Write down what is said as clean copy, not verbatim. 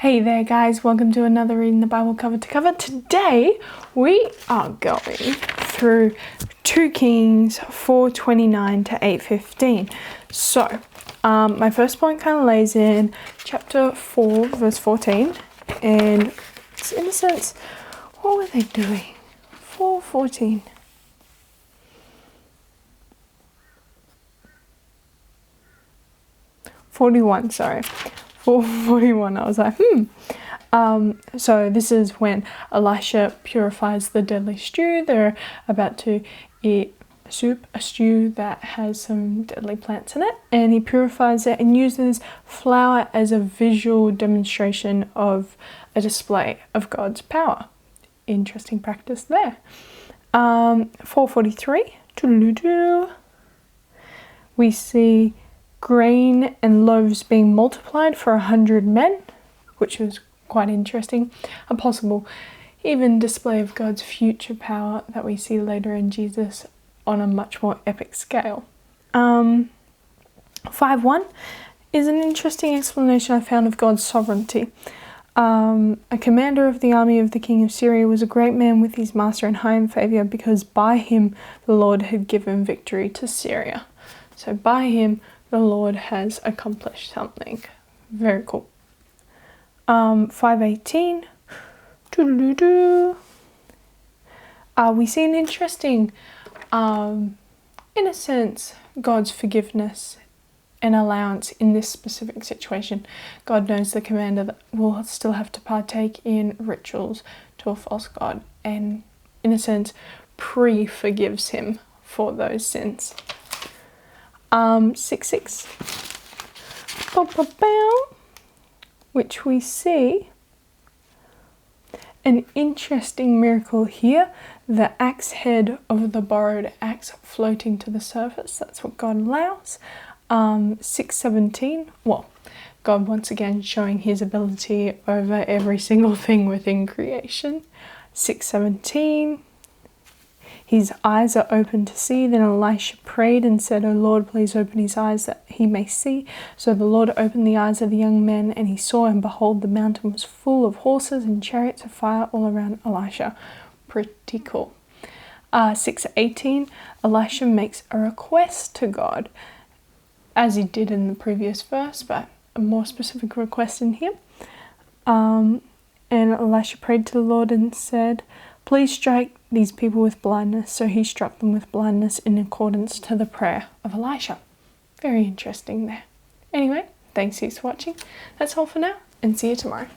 Hey there guys, welcome to another Reading the Bible Cover to Cover. Today we are going through 2 Kings 4:29 to 8:15. So my first point kind of lays in chapter 4 verse 14, and it's in a sense, what were they doing? 4:14. 41, sorry. 4:41, I was like, So this is when Elisha purifies the deadly stew. They're about to eat a stew that has some deadly plants in it, and he purifies it and uses flour as a visual demonstration of a display of God's power. Interesting practice there. 4:43, we see grain and loaves being multiplied for 100 men, which was quite interesting. A possible even display of God's future power that we see later in Jesus on a much more epic scale. 5:1 is an interesting explanation I found of God's sovereignty. A commander of the army of the king of Syria was a great man with his master and high in favour, because by him the Lord had given victory to Syria. So by him the Lord has accomplished something. Very cool. 5:18. We see an interesting, in a sense, God's forgiveness and allowance in this specific situation. God knows the commander that will still have to partake in rituals to a false god, and in a sense forgives him for those sins. 6:6, which we see an interesting miracle here. The axe head of the borrowed axe floating to the surface. That's what God allows. 6:17, God once again showing his ability over every single thing within creation. 6:17, his eyes are open to see. Then Elisha prayed and said, "O Lord, please open his eyes that he may see." So the Lord opened the eyes of the young man, and he saw, and behold, the mountain was full of horses and chariots of fire all around Elisha. Pretty cool. 6:18, Elisha makes a request to God, as he did in the previous verse, but a more specific request in here. And Elisha prayed to the Lord and said, "Please strike these people with blindness." So he struck them with blindness in accordance to the prayer of Elisha. Very interesting there. Anyway, thanks for watching. That's all for now, and see you tomorrow.